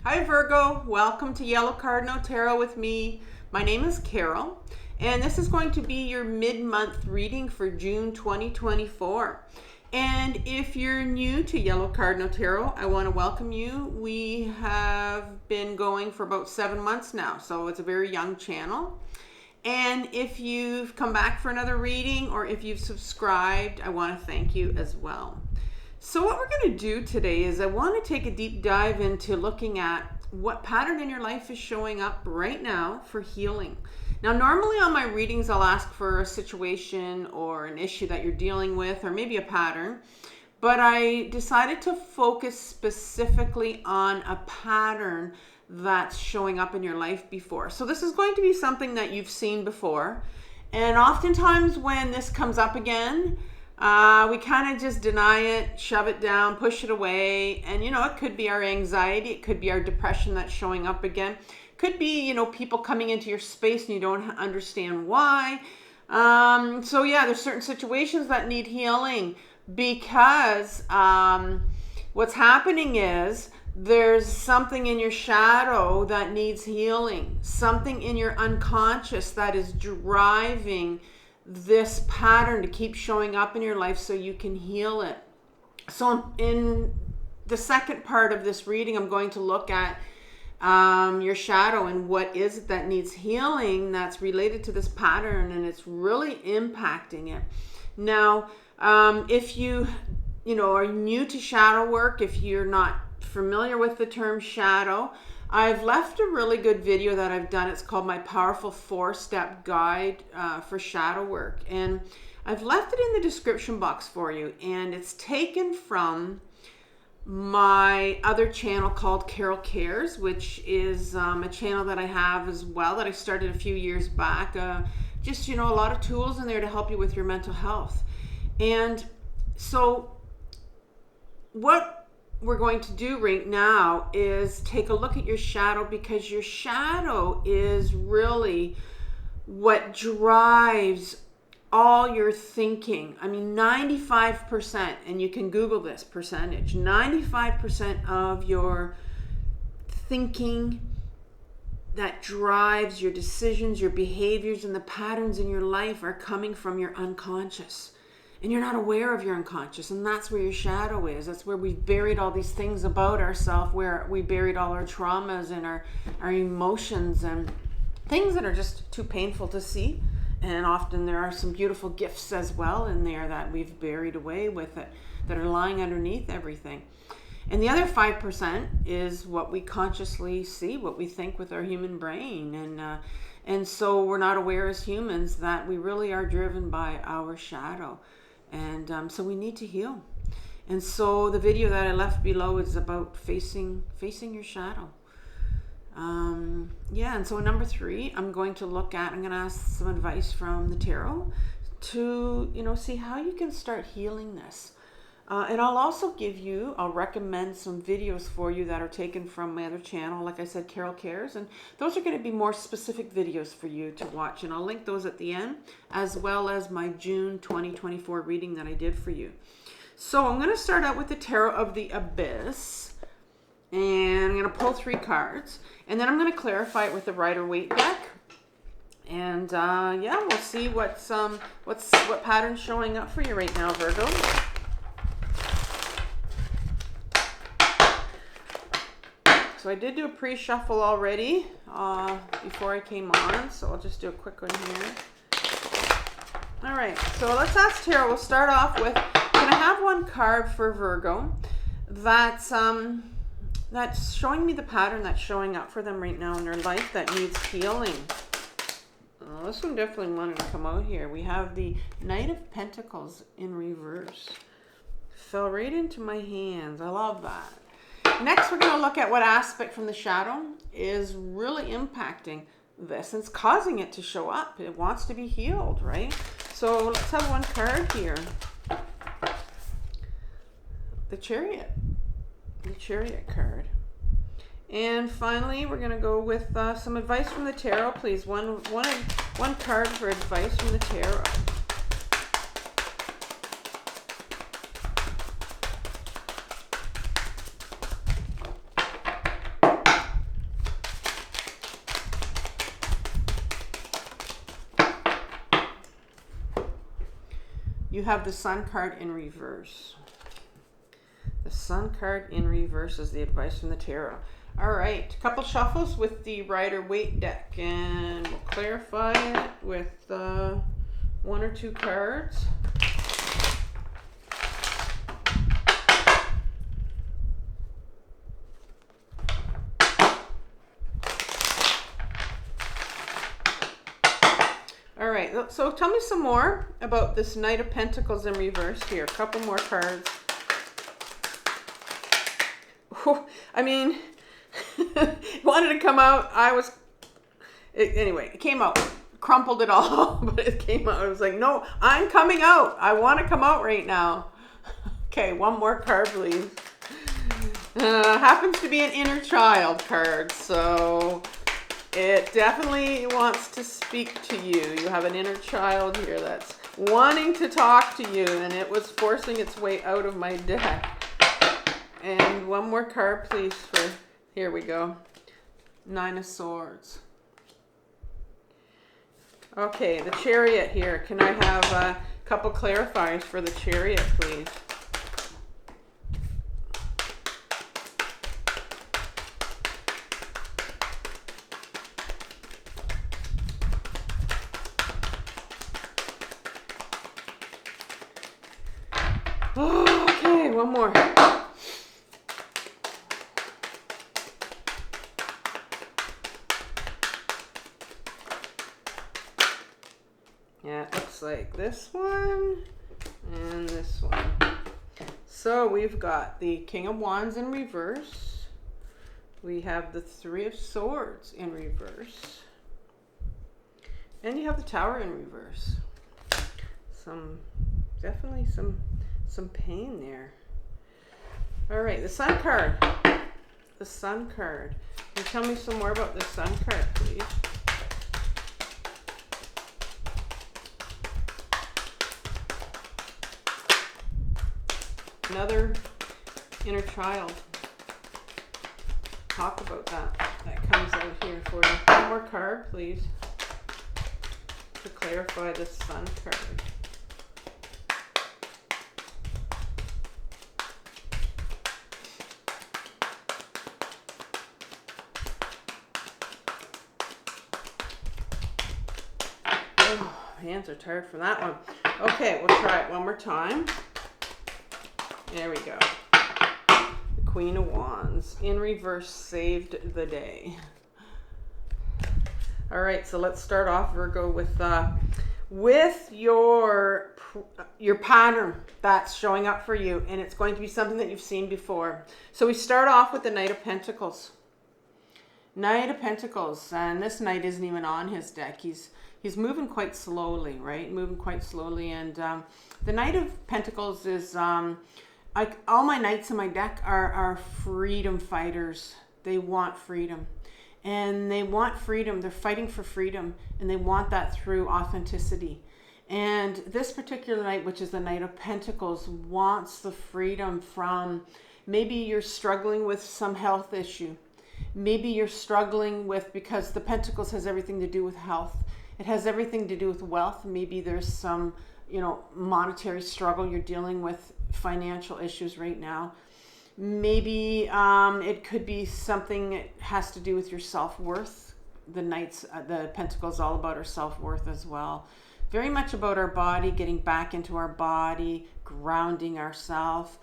Hi Virgo, welcome to Yellow Cardinal Tarot with me. My name is Carol, and this is going to be your mid-month reading for June 2024. And if you're new to Yellow Cardinal Tarot, I want to welcome you. We have been going for about 7 months now, so it's a very young channel. And if you've come back for another reading or if you've subscribed, I want to thank you as well. So what we're going to do today is I want to take a deep dive into looking at what pattern in your life is showing up right now for healing. Now, normally on my readings, I'll ask for a situation or an issue that you're dealing with, or maybe a pattern, but I decided to focus specifically on a pattern that's showing up in your life before. So this is going to be something that you've seen before. And oftentimes when this comes up again, we kind of just deny it, shove it down, push it away. And, it could be our anxiety. It could be our depression that's showing up again. Could be, people coming into your space and you don't understand why. So yeah, there's certain situations that need healing because what's happening is there's something in your shadow that needs healing. Something in your unconscious that is driving this pattern to keep showing up in your life so you can heal it. So in the second part of this reading, I'm going to look at your shadow and what is it that needs healing that's related to this pattern, and it's really impacting it. Now, if you are new to shadow work, if you're not familiar with the term shadow, I've left a really good video that I've done. It's called My Powerful 4-Step Guide for Shadow Work. And I've left it in the description box for you. And it's taken from my other channel called Carol Cares, which is a channel that I have as well that I started a few years back. Just, a lot of tools in there to help you with your mental health. And so what we're going to do right now is take a look at your shadow, because your shadow is really what drives all your thinking. I mean, 95%, and you can Google this percentage, 95% of your thinking that drives your decisions, your behaviors, and the patterns in your life are coming from your unconscious. And you're not aware of your unconscious, and that's where your shadow is. That's where we've buried all these things about ourselves, where we buried all our traumas and our emotions and things that are just too painful to see. And often there are some beautiful gifts as well in there that we've buried away with it, that are lying underneath everything. And the other 5% is what we consciously see, what we think with our human brain. And so we're not aware as humans that we really are driven by our shadow. And so we need to heal. And so the video that I left below is about facing your shadow. And so number 3, I'm going to ask some advice from the tarot to, see how you can start healing this. And I'll recommend some videos for you that are taken from my other channel. Like I said, Carol Cares. And those are going to be more specific videos for you to watch. And I'll link those at the end, as well as my June 2024 reading that I did for you. So I'm going to start out with the Tarot of the Abyss. And I'm going to pull 3 cards. And then I'm going to clarify it with the Rider-Waite deck. And we'll see what pattern's showing up for you right now, Virgo. So I did do a pre-shuffle already before I came on, so I'll just do a quick one here. All right, so let's ask Tarot. We'll start off with, can I have one card for Virgo that's showing me the pattern that's showing up for them right now in their life that needs healing? Oh, this one definitely wanted to come out here. We have the Knight of Pentacles in reverse. Fell right into my hands. I love that. Next, we're going to look at what aspect from the shadow is really impacting this. And it's causing it to show up. It wants to be healed, right? So let's have one card here. The Chariot. The Chariot card. And finally, we're going to go with some advice from the tarot, please. One card for advice from the tarot. you have the Sun card in reverse. The Sun card in reverse is the advice from the tarot. All right, a couple shuffles with the Rider-Waite deck, and we'll clarify it with 1 or 2 cards. All right, so tell me some more about this Knight of Pentacles in reverse here. A couple more cards. I mean, it wanted to come out. Anyway, it came out. Crumpled it all, but it came out. I was like, no, I'm coming out. I want to come out right now. Okay, one more card, please. Happens to be an inner child card, so it definitely wants to speak to you. You have an inner child here that's wanting to talk to you, and it was forcing its way out of my deck. And one more card, please, here we go. 9 of Swords. Okay, the Chariot here. Can I have a couple clarifiers for the Chariot, please? Okay, one more. Yeah, it looks like this one and this one. So we've got the King of Wands in reverse. We have the 3 of Swords in reverse. And you have the Tower in reverse. Definitely some pain there. All right, the Sun card. The Sun card. Can you tell me some more about the Sun card, please? Another inner child. Talk about that. That comes out here for you. One more card, please, to clarify the Sun card. Oh, hands are tired from that one. Okay, we'll try it one more time. There we go. The Queen of Wands in reverse saved the day. All right, so let's start off, Virgo, with your pattern that's showing up for you, and it's going to be something that you've seen before. So we start off with the Knight of Pentacles. Knight of Pentacles, and this knight isn't even on his deck. He's moving quite slowly, right? Moving quite slowly, and the Knight of Pentacles is all my knights in my deck are freedom fighters. They want freedom. And they want freedom. They're fighting for freedom. And they want that through authenticity. And this particular knight, which is the Knight of Pentacles, wants the freedom from, maybe you're struggling with some health issue. Maybe you're struggling with, because the Pentacles has everything to do with health. It has everything to do with wealth. Maybe there's some, monetary struggle you're dealing with, financial issues right now. Maybe it could be something that has to do with your self-worth. The Pentacles all about our self-worth as well. Very much about our body, getting back into our body, grounding ourselves.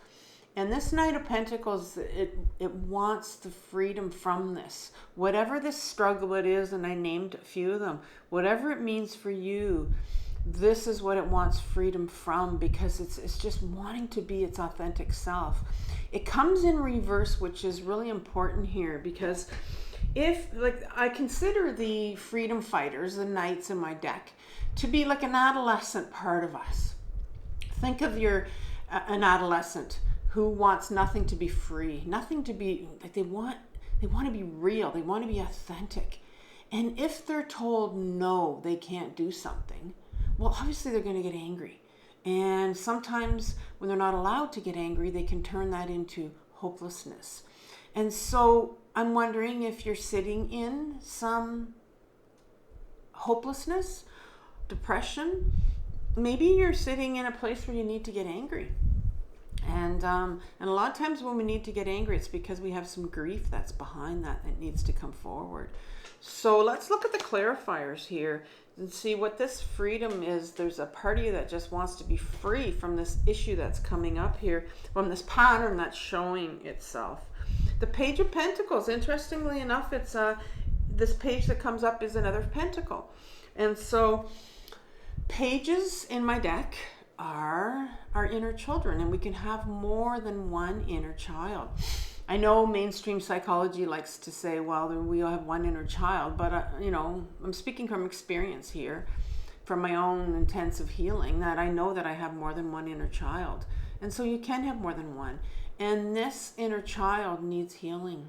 And this Knight of Pentacles, it wants the freedom from this. Whatever this struggle it is, and I named a few of them, whatever it means for you, this is what it wants freedom from, because it's just wanting to be its authentic self. It comes in reverse, which is really important here, because I consider the freedom fighters, the knights in my deck, to be like an adolescent part of us. Think of an adolescent who wants nothing to be free, nothing to be, like they want to be real, they want to be authentic. And if they're told no, they can't do something, well, obviously they're going to get angry. And sometimes when they're not allowed to get angry, they can turn that into hopelessness. And so I'm wondering if you're sitting in some hopelessness, depression, maybe you're sitting in a place where you need to get angry. And a lot of times when we need to get angry, it's because we have some grief that's behind that needs to come forward. So let's look at the clarifiers here and see what this freedom is. There's a part of you that just wants to be free from this issue that's coming up here, from this pattern that's showing itself. The Page of Pentacles, interestingly enough, it's this page that comes up is another pentacle. And so pages in my deck are our inner children, and we can have more than one inner child. I know mainstream psychology likes to say, well, we all have one inner child, but I'm speaking from experience here, from my own intensive healing, that I know that I have more than one inner child. And so you can have more than one, and this inner child needs healing.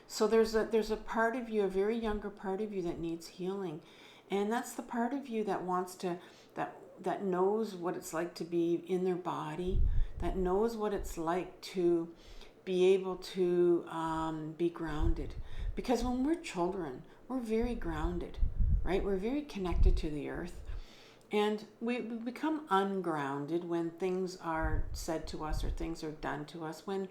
So there's a part of you, a very younger part of you, that needs healing, and that's the part of you that wants to that knows what it's like to be in their body, that knows what it's like to be able to be grounded. Because when we're children, we're very grounded, right? We're very connected to the earth. And we become ungrounded when things are said to us or things are done to us, when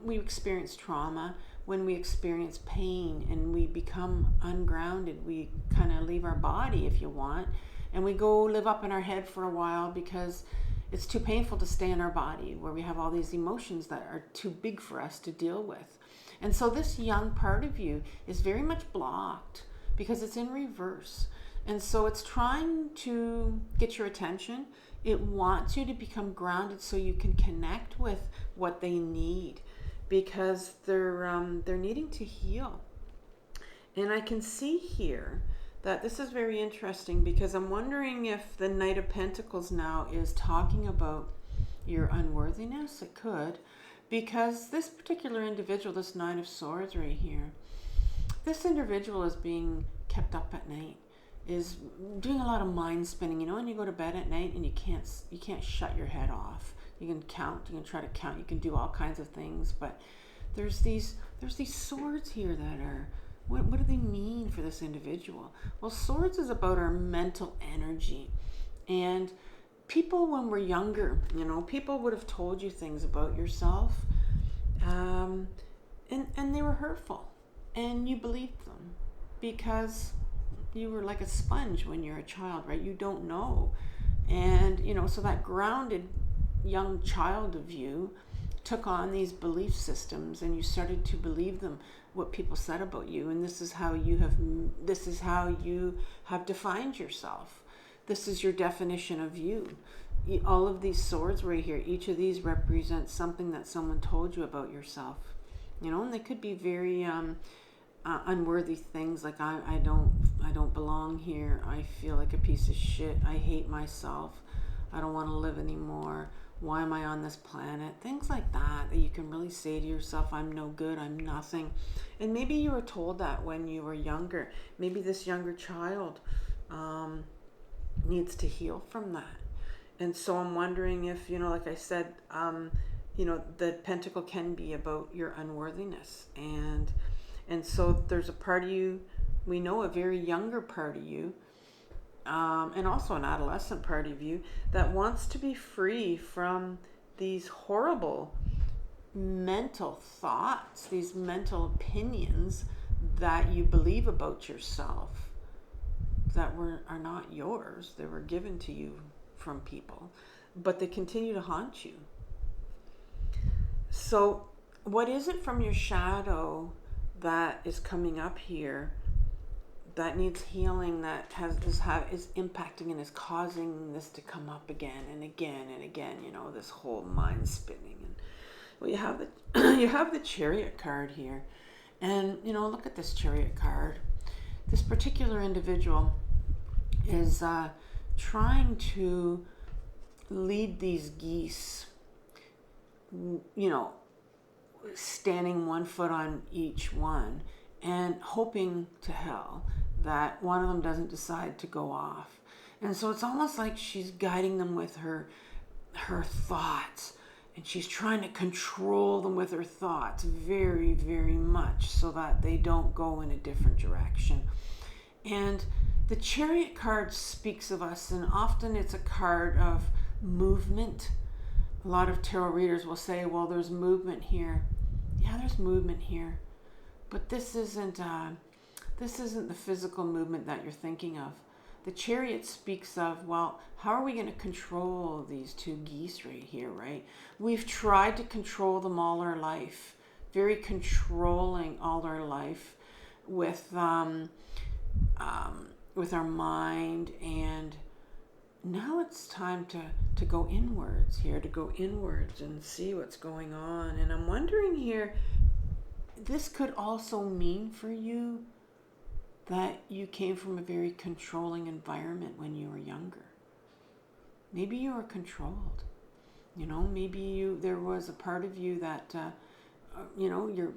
we experience trauma, when we experience pain, and we become ungrounded. We kind of leave our body, if you want, and we go live up in our head for a while because it's too painful to stay in our body where we have all these emotions that are too big for us to deal with. And so this young part of you is very much blocked because it's in reverse. And so it's trying to get your attention. It wants you to become grounded so you can connect with what they need, because they're needing to heal. And I can see here that this is very interesting, because I'm wondering if the Knight of Pentacles now is talking about your unworthiness. It could, because this particular individual, this Nine of Swords right here, this individual is being kept up at night, is doing a lot of mind spinning. You know, when you go to bed at night and you can't shut your head off. You can count, you can try to count, you can do all kinds of things, but there's these swords here that are, what do they mean for this individual? Well, swords is about our mental energy. And people, when we're younger, people would have told you things about yourself, and they were hurtful, and you believed them because you were like a sponge when you're a child, right? You don't know. And, so that grounded young child of you took on these belief systems, and you started to believe them, what people said about you. And this is how you have defined yourself. This is your definition of you. All of these swords right here, each of these represents something that someone told you about yourself. And they could be very unworthy things, like I don't belong here. I feel like a piece of shit. I hate myself. I don't want to live anymore. Why am I on this planet? Things like that you can really say to yourself. I'm no good. I'm nothing. And maybe you were told that when you were younger. Maybe this younger child needs to heal from that. And so I'm wondering if, like I said, the pentacle can be about your unworthiness. And so there's a part of you, we know a very younger part of you, and also an adolescent part of you, that wants to be free from these horrible mental thoughts, these mental opinions that you believe about yourself that are not yours. They were given to you from people, but they continue to haunt you. So what is it from your shadow that is coming up here that needs healing, that is impacting and is causing this to come up again and again and again, this whole mind spinning? And well, you have the Chariot card here, and look at this Chariot card. This particular individual is trying to lead these geese, standing one foot on each one and hoping to hell that one of them doesn't decide to go off. And so it's almost like she's guiding them with her thoughts, and she's trying to control them with her thoughts very, very much so that they don't go in a different direction. And The Chariot card speaks of us, and often it's a card of movement. A lot of tarot readers will say, well, there's movement here. Yeah, there's movement here. But this isn't the physical movement that you're thinking of. The Chariot speaks of, well, how are we going to control these two geese right here, right? We've tried to control them all our life, very controlling all our life with our mind, and now it's time to go inwards here, to go inwards and see what's going on. And I'm wondering here, this could also mean for you that you came from a very controlling environment when you were younger. Maybe you were controlled. Maybe there was a part of you that, you're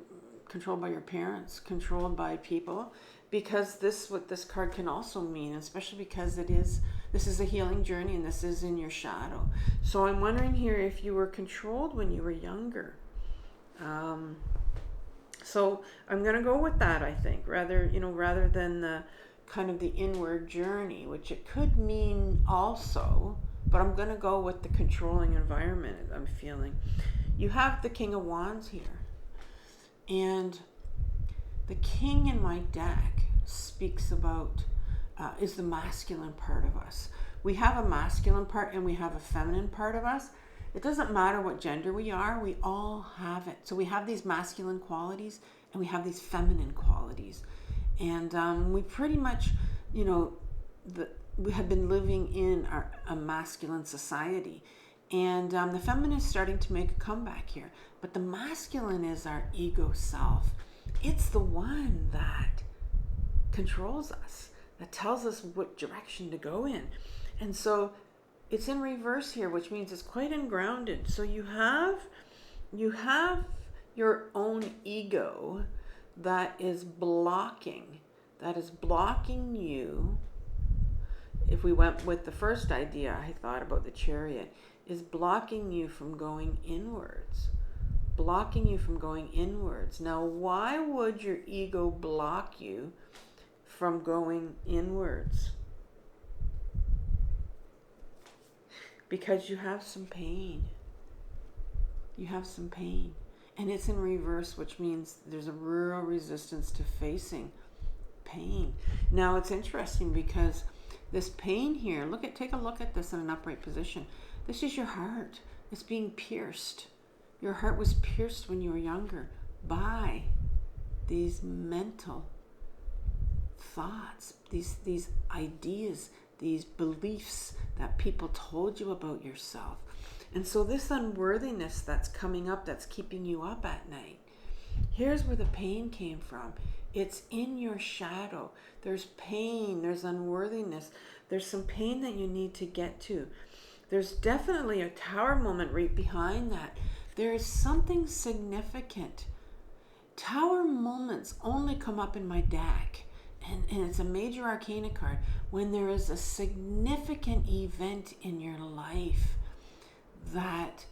controlled by your parents, controlled by people, because what this card can also mean, especially because this is a healing journey and this is in your shadow. So I'm wondering here if you were controlled when you were younger. So I'm going to go with that, I think, rather than the kind of the inward journey, which it could mean also, but I'm going to go with the controlling environment I'm feeling. You have the King of Wands here, and the King in my deck speaks about, is the masculine part of us. We have a masculine part and we have a feminine part of us. It doesn't matter what gender we are, we all have it. So we have these masculine qualities and we have these feminine qualities. And we pretty much, we have been living in a masculine society. And the feminine is starting to make a comeback here. But the masculine is our ego self. It's the one that controls us, that tells us what direction to go in. And so it's in reverse here, which means it's quite ungrounded. So you have your own ego that is blocking you. If we went with the first idea I thought about the Chariot, is blocking you from going inwards. Blocking you from going inwards. Now, why would your ego block you from going inwards? Because you have some pain. You have some pain. And it's in reverse, which means there's a real resistance to facing pain. Now, it's interesting because this pain here, take a look at this in an upright position. This is your heart. It's being pierced. Your heart was pierced when you were younger by these mental thoughts, these ideas, these beliefs that people told you about yourself. And so this unworthiness that's coming up, that's keeping you up at night, here's where the pain came from. It's in your shadow. There's pain, there's unworthiness, there's some pain that you need to get to. There's definitely a tower moment right behind that. There is something significant. Tower moments only come up in my deck, and it's a major arcana card, when there is a significant event in your life that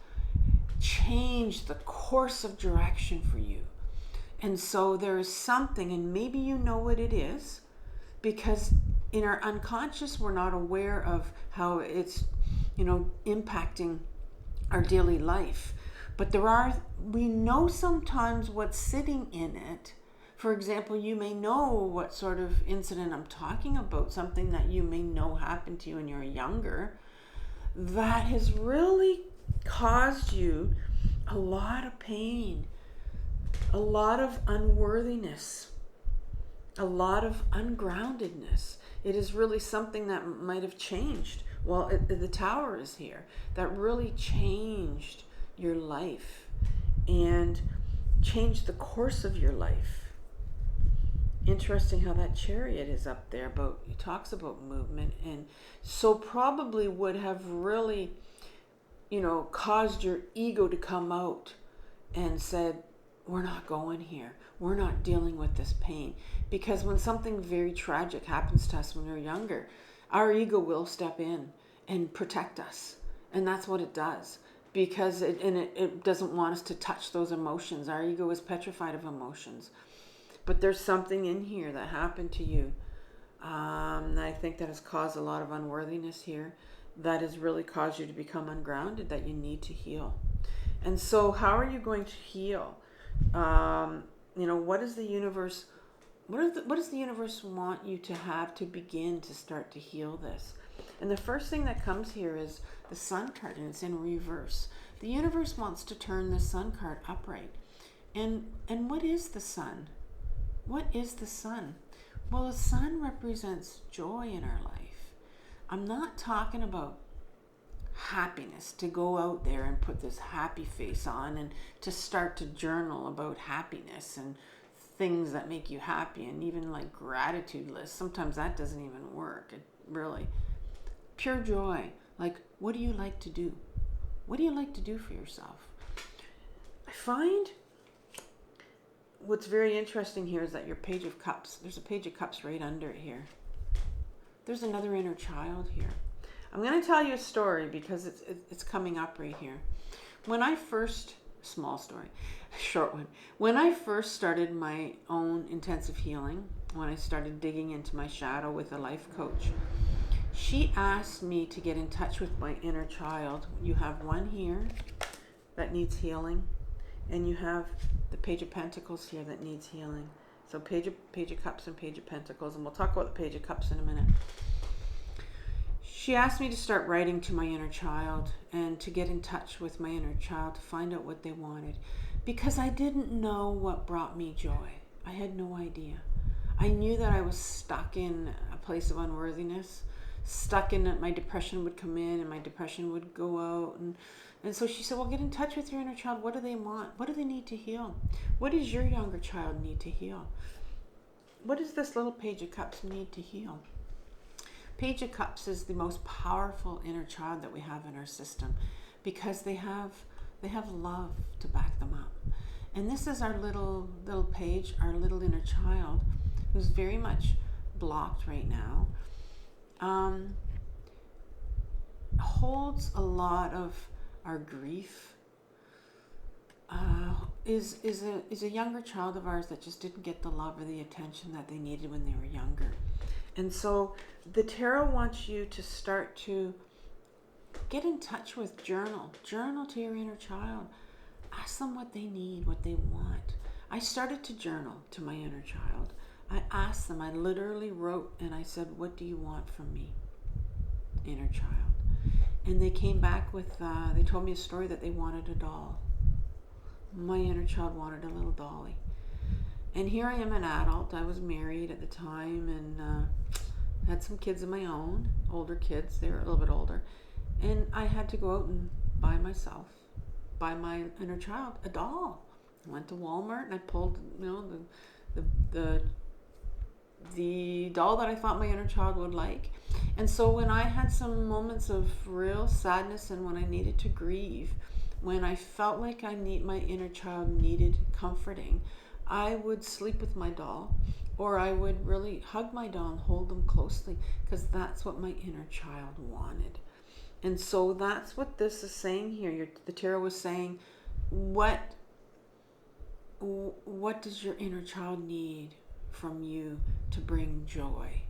changed the course of direction for you. And so there is something, and maybe you know what it is, because in our unconscious we're not aware of how it's impacting our daily life. But we know sometimes what's sitting in it. For example, you may know what sort of incident I'm talking about, something that you may know happened to you when you were younger, that has really caused you a lot of pain, a lot of unworthiness, a lot of ungroundedness. It is really something that might have changed. Well, the Tower is here. That really changed your life and changed the course of your life. Interesting how that Chariot is up there. It talks about movement, and so probably would have really, caused your ego to come out and said, we're not going here. We're not dealing with this pain. Because when something very tragic happens to us when we're younger, our ego will step in and protect us. And that's what it does. Because it doesn't want us to touch those emotions. Our ego is petrified of emotions. But there's something in here that happened to you I think that has caused a lot of unworthiness here. That has really caused you to become ungrounded, that you need to heal. And so how are you going to heal? What is the universe, what does the universe want you to have to begin to start to heal this? And the first thing that comes here is the Sun card, and it's in reverse. The universe wants to turn the Sun card upright. And what is the Sun? What is the Sun? Well, the Sun represents joy in our life. I'm not talking about happiness, to go out there and put this happy face on and to start to journal about happiness and things that make you happy, and even like gratitude lists. Sometimes that doesn't even work. It really, pure joy. Like, what do you like to do? What do you like to do for yourself? I find what's very interesting here is that your Page of Cups, there's a Page of Cups right under it here. There's another inner child here. I'm going to tell you a story because it's coming up right here. When I first, small story, short one. When I first started my own intensive healing, when I started digging into my shadow with a life coach, she asked me to get in touch with my inner child. You have one here that needs healing, and you have the Page of Pentacles here that needs healing. So Page of Cups and Page of Pentacles, and we'll talk about the Page of Cups in a minute. She asked me to start writing to my inner child and to get in touch with my inner child to find out what they wanted, because I didn't know what brought me joy. I had no idea. I knew that I was stuck in a place of unworthiness, stuck in that my depression would come in and my depression would go out. And so she said, well, get in touch with your inner child. What do they want? What do they need to heal? What does your younger child need to heal? What does this little Page of Cups need to heal? Page of Cups is the most powerful inner child that we have in our system, because they have love to back them up. And this is our little page, our little inner child, who's very much blocked right now. Holds a lot of our grief. Is a younger child of ours that just didn't get the love or the attention that they needed when they were younger. And so the tarot wants you to start to get in touch with journal to your inner child. Ask them what they need, what they want. I started to journal to my inner child. I asked them, I literally wrote, and I said, what do you want from me, inner child? And they came back with, they told me a story that they wanted a doll. My inner child wanted a little dolly. And here I am, an adult. I was married at the time and had some kids of my own, older kids. They were a little bit older. And I had to go out and buy my inner child a doll. I went to Walmart and I pulled, the doll that I thought my inner child would like. And so when I had some moments of real sadness and when I needed to grieve, when I felt like my inner child needed comforting, I would sleep with my doll, or I would really hug my doll and hold them closely, because that's what my inner child wanted. And so that's what this is saying here. The tarot was saying, what does your inner child need from you to bring joy?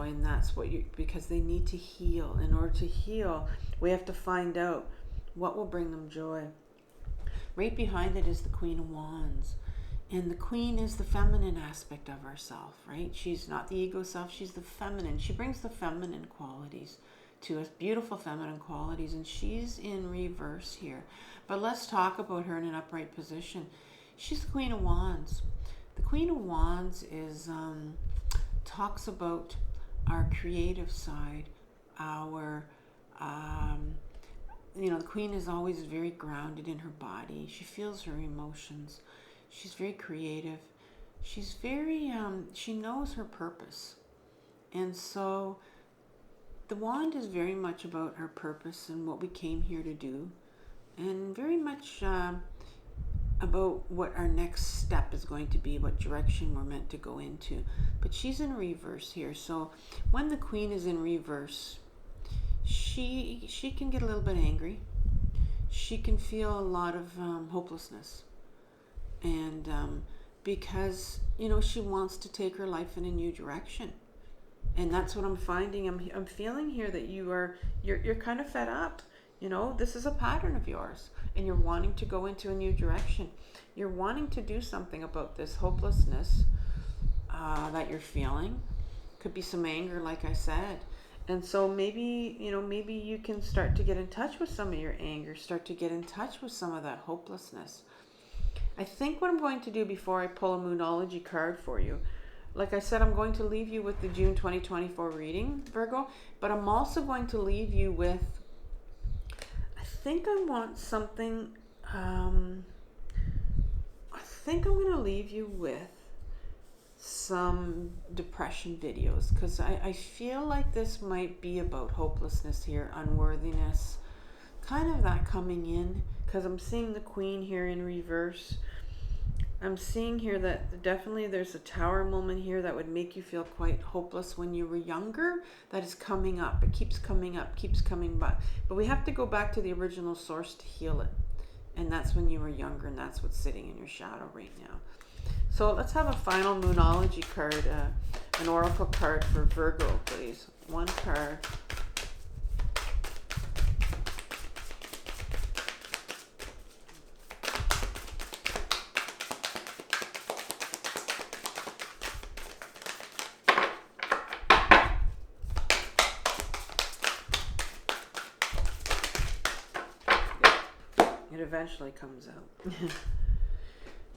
And that's what because they need to heal. In order to heal, we have to find out what will bring them joy. Right behind it is the Queen of Wands. And the Queen is the feminine aspect of ourself, right? She's not the ego self, she's the feminine. She brings the feminine qualities to us, beautiful feminine qualities, and she's in reverse here. But let's talk about her in an upright position. She's the Queen of Wands. The Queen of Wands is talks about our creative side, our the Queen is always very grounded in her body. She feels her emotions. She's very creative. She's very, she knows her purpose. And so the wand is very much about our purpose and what we came here to do. And very much about what our next step is going to be, what direction we're meant to go into. But she's in reverse here. So when the Queen is in reverse, she can get a little bit angry. She can feel a lot of hopelessness. And because, she wants to take her life in a new direction. And that's what I'm finding. I'm feeling here that you're kind of fed up. This is a pattern of yours, and you're wanting to go into a new direction. You're wanting to do something about this hopelessness that you're feeling. Could be some anger, like I said. And so maybe you can start to get in touch with some of your anger, start to get in touch with some of that hopelessness. I think what I'm going to do before I pull a Moonology card for you, like I said, I'm going to leave you with the June 2024 reading, Virgo, but I'm also going to leave you with, I think I want something, I think I'm going to leave you with some depression videos, because I feel like this might be about hopelessness here, unworthiness, kind of that coming in, because I'm seeing the Queen here in reverse. I'm seeing here that definitely there's a Tower moment here that would make you feel quite hopeless when you were younger. That is coming up. It keeps coming up, keeps coming back. But we have to go back to the original source to heal it. And that's when you were younger, and that's what's sitting in your shadow right now. So let's have a final Moonology card, an oracle card for Virgo, please. One card. It eventually comes out.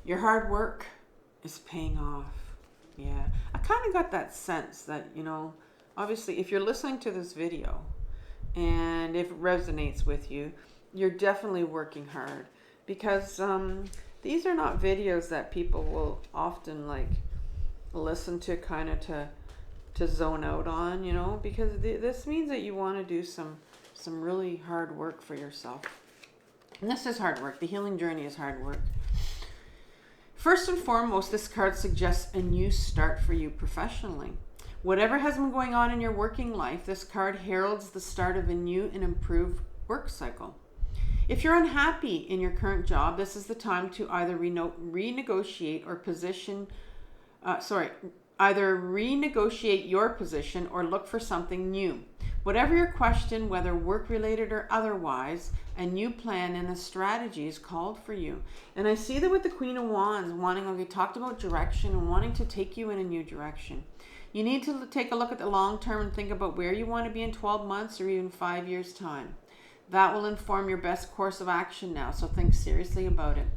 Your hard work is paying off. Yeah. I kind of got that sense that, obviously if you're listening to this video and if it resonates with you, you're definitely working hard, because these are not videos that people will often listen to kind of to zone out on, because this means that you want to do some really hard work for yourself. And this is hard work. The healing journey is hard work. First and foremost, this card suggests a new start for you professionally. Whatever has been going on in your working life, this card heralds the start of a new and improved work cycle. If you're unhappy in your current job, this is the time to either renegotiate your position or look for something new. Whatever your question, whether work-related or otherwise, a new plan and a strategy is called for you. And I see that with the Queen of Wands, we talked about direction and wanting to take you in a new direction. You need to take a look at the long term and think about where you want to be in 12 months or even 5 years' time. That will inform your best course of action now, so think seriously about it.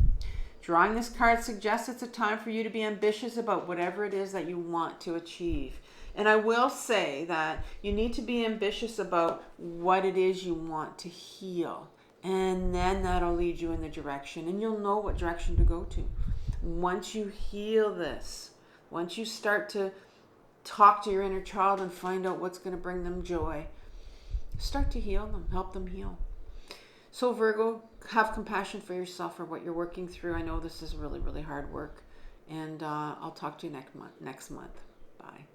Drawing this card suggests it's a time for you to be ambitious about whatever it is that you want to achieve. And I will say that you need to be ambitious about what it is you want to heal. And then that'll lead you in the direction, and you'll know what direction to go to. Once you heal this, once you start to talk to your inner child and find out what's going to bring them joy, start to heal them, help them heal. So Virgo, have compassion for yourself for what you're working through. I know this is really, really hard work. And I'll talk to you next month. Bye.